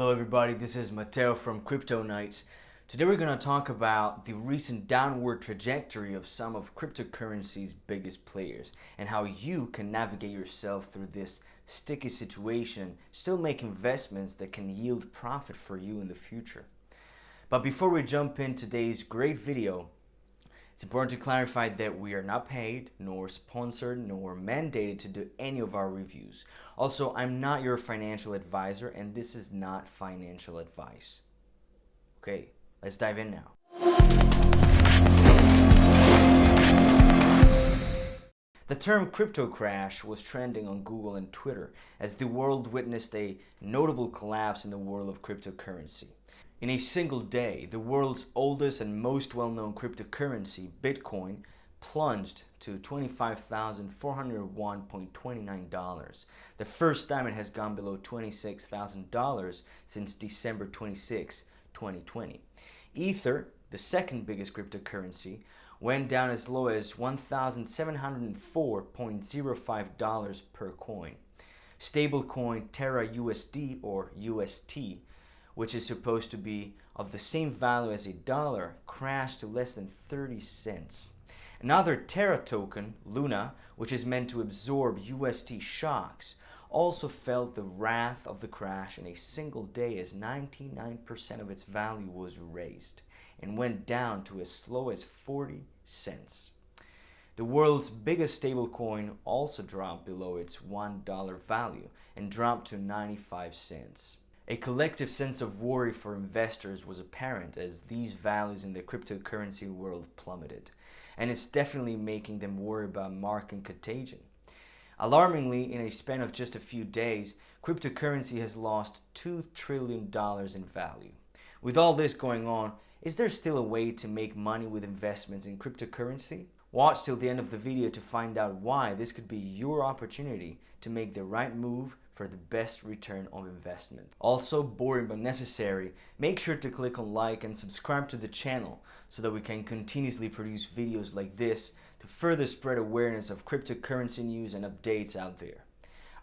Hello everybody, this is Matteo from Crypto Nights. Today we're going to talk about the recent downward trajectory of some of cryptocurrency's biggest players and how you can navigate yourself through this sticky situation, still make investments that can yield profit for you in the future. But before we jump in today's great video, it's important to clarify that we are not paid, nor sponsored, nor mandated to do any of our reviews. Also, I'm not your financial advisor, and this is not financial advice. Okay, let's dive in now. The term crypto crash was trending on Google and Twitter as the world witnessed a notable collapse in the world of cryptocurrency. In a single day, the world's oldest and most well-known cryptocurrency, Bitcoin, plunged to $25,401.29, the first time it has gone below $26,000 since December 26, 2020. Ether, the second biggest cryptocurrency, went down as low as $1,704.05 per coin. Stablecoin Terra USD or UST, which is supposed to be of the same value as $1, crashed to less than 30 cents. Another Terra token, Luna, which is meant to absorb UST shocks, also felt the wrath of the crash in a single day as 99% of its value was erased and went down to as low as 40 cents. The world's biggest stablecoin also dropped below its $1 value and dropped to 95 cents. A collective sense of worry for investors was apparent as these values in the cryptocurrency world plummeted, and it's definitely making them worry about market contagion. Alarmingly, in a span of just a few days, cryptocurrency has lost $2 trillion in value. With all this going on, is there still a way to make money with investments in cryptocurrency? Watch till the end of the video to find out why this could be your opportunity to make the right move for the best return on investment. Also, boring but necessary, make sure to click on like and subscribe to the channel so that we can continuously produce videos like this to further spread awareness of cryptocurrency news and updates out there.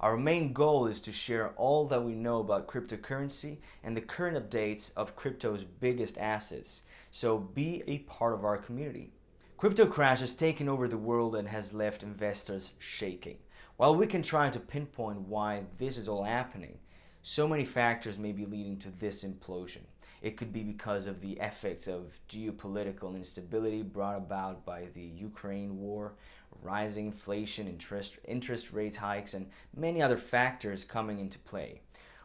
Our main goal is to share all that we know about cryptocurrency and the current updates of crypto's biggest assets, so be a part of our community. Crypto crash has taken over the world and has left investors shaking. While we can try to pinpoint why this is all happening, so many factors may be leading to this implosion. It could be because of the effects of geopolitical instability brought about by the Ukraine war, rising inflation, interest rate hikes, and many other factors coming into play.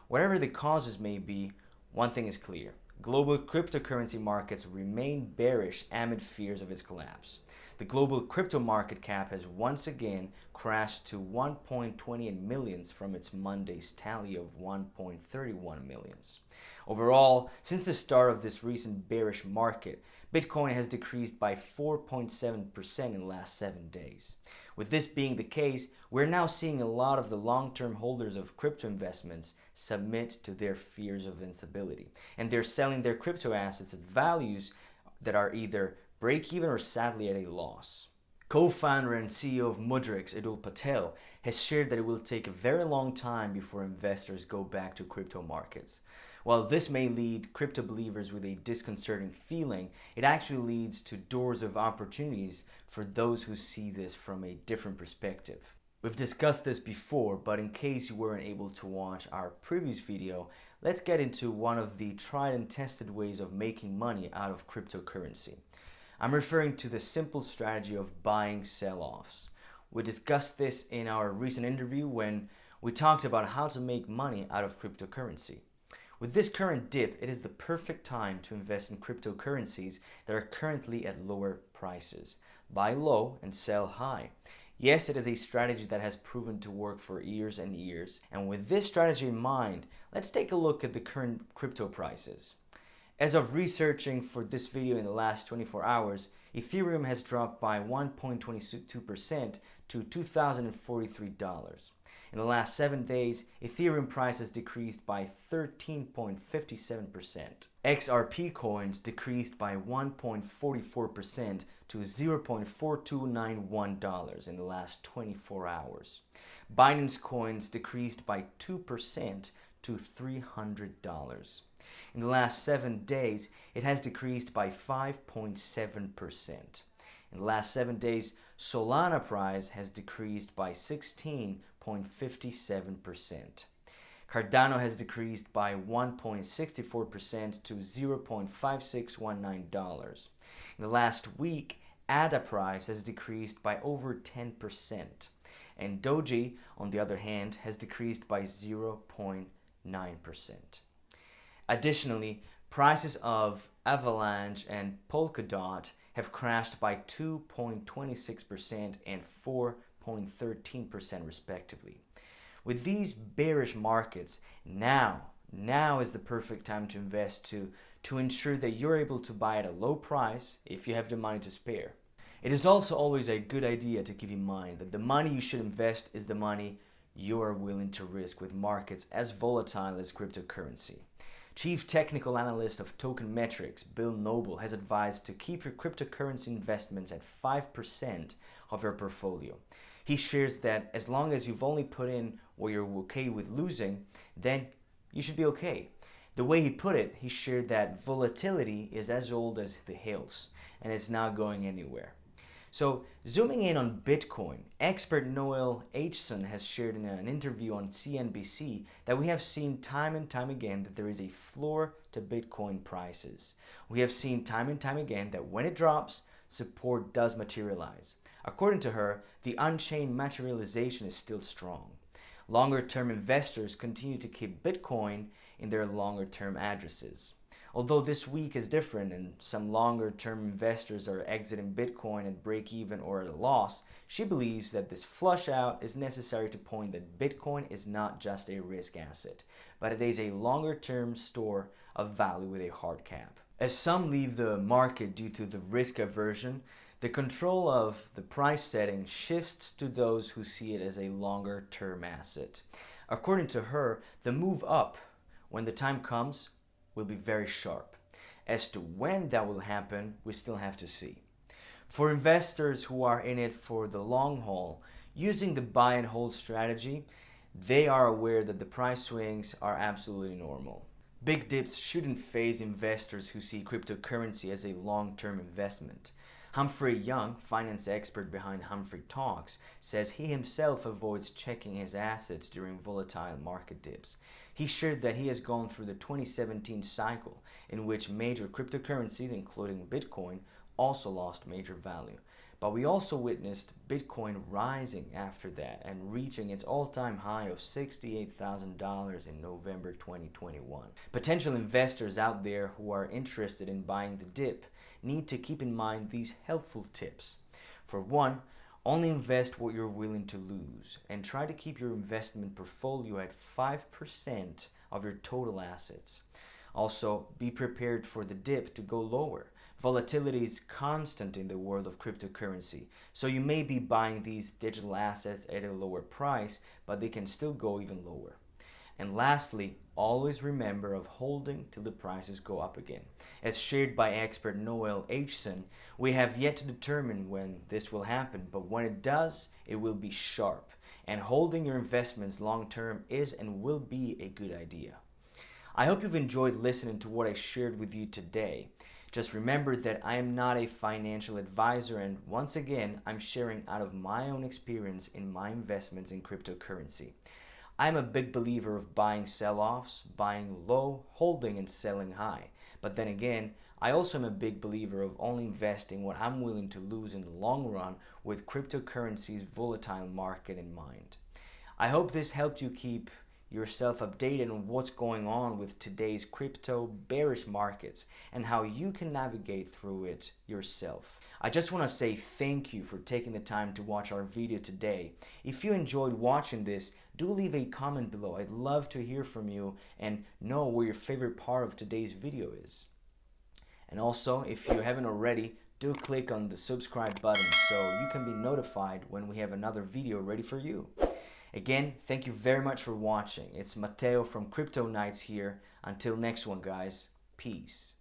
Whatever the causes may be, one thing is clear. Global cryptocurrency markets remain bearish amid fears of its collapse. The global crypto market cap has once again crashed to 1.28 millions from its Monday's tally of 1.31 millions. Overall, since the start of this recent bearish market, Bitcoin has decreased by 4.7% in the last 7 days. With this being the case, we're now seeing a lot of the long-term holders of crypto investments submit to their fears of instability, and they're selling their crypto assets at values that are either break-even or sadly at a loss. Co-founder and CEO of Mudrix, Edul Patel, has shared that it will take a very long time before investors go back to crypto markets. While this may leave crypto believers with a disconcerting feeling, it actually leads to doors of opportunities for those who see this from a different perspective. We've discussed this before, but in case you weren't able to watch our previous video, let's get into one of the tried and tested ways of making money out of cryptocurrency. I'm referring to the simple strategy of buying sell-offs. We discussed this in our recent interview when we talked about how to make money out of cryptocurrency. With this current dip, it is the perfect time to invest in cryptocurrencies that are currently at lower prices. Buy low and sell high. Yes, it is a strategy that has proven to work for years and years. And with this strategy in mind, let's take a look at the current crypto prices. As of researching for this video in the last 24 hours, Ethereum has dropped by 1.22% to $2,043. In the last 7 days, Ethereum price has decreased by 13.57%. XRP coins decreased by 1.44% to $0.4291 in the last 24 hours. Binance coins decreased by 2% to $300. In the last 7 days, it has decreased by 5.7%. In the last 7 days, Solana price has decreased by 16.57%. Cardano has decreased by 1.64% to $0.5619. In the last week, ADA price has decreased by over 10%. And Doji, on the other hand, has decreased by 0.9%. Additionally, prices of Avalanche and Polkadot have crashed by 2.26% and 4.13% respectively. With these bearish markets, now is the perfect time to invest to ensure that you're able to buy at a low price if you have the money to spare. It is also always a good idea to keep in mind that the money you should invest is the money you are willing to risk with markets as volatile as cryptocurrency. Chief Technical Analyst of Token Metrics, Bill Noble, has advised to keep your cryptocurrency investments at 5% of your portfolio. He shares that as long as you've only put in what you're okay with losing, then you should be okay. The way he put it, he shared that volatility is as old as the hills, and it's not going anywhere. So, zooming in on Bitcoin, expert Noel Aitchison has shared in an interview on CNBC that we have seen time and time again that there is a floor to Bitcoin prices. We have seen time and time again that when it drops, support does materialize. According to her, the on-chain materialization is still strong. Longer-term investors continue to keep Bitcoin in their longer-term addresses. Although this week is different and some longer-term investors are exiting Bitcoin at break-even or at a loss, she believes that this flush out is necessary to point that Bitcoin is not just a risk asset, but it is a longer-term store of value with a hard cap. As some leave the market due to the risk aversion, the control of the price setting shifts to those who see it as a longer-term asset. According to her, the move up, when the time comes, will be very sharp. As to when that will happen, we still have to see. For investors who are in it for the long haul, using the buy and hold strategy, they are aware that the price swings are absolutely normal. Big dips shouldn't faze investors who see cryptocurrency as a long-term investment. Humphrey Young, finance expert behind Humphrey Talks, says he himself avoids checking his assets during volatile market dips. He shared that he has gone through the 2017 cycle in which major cryptocurrencies, including Bitcoin, also lost major value. But we also witnessed Bitcoin rising after that and reaching its all-time high of $68,000 in November 2021. Potential investors out there who are interested in buying the dip need to keep in mind these helpful tips. For one, only invest what you're willing to lose and try to keep your investment portfolio at 5% of your total assets. Also, be prepared for the dip to go lower. Volatility is constant in the world of cryptocurrency, so you may be buying these digital assets at a lower price, but they can still go even lower. And lastly, always remember of holding till the prices go up again. As shared by expert Noel Aitchison, we have yet to determine when this will happen, but when it does, it will be sharp. And holding your investments long term is and will be a good idea. I hope you've enjoyed listening to what I shared with you today. Just remember that I am not a financial advisor, and once again, I'm sharing out of my own experience in my investments in cryptocurrency. I'm a big believer of buying sell-offs, buying low, holding and selling high. But then again, I also am a big believer of only investing what I'm willing to lose in the long run with cryptocurrency's volatile market in mind. I hope this helped you keep yourself updated on what's going on with today's crypto bearish markets and how you can navigate through it yourself. I just want to say thank you for taking the time to watch our video today. If you enjoyed watching this, do leave a comment below. I'd love to hear from you and know what your favorite part of today's video is. And also, if you haven't already, do click on the subscribe button so you can be notified when we have another video ready for you. Again, thank you very much for watching. It's Matteo from Crypto Nights here. Until next one, guys. Peace.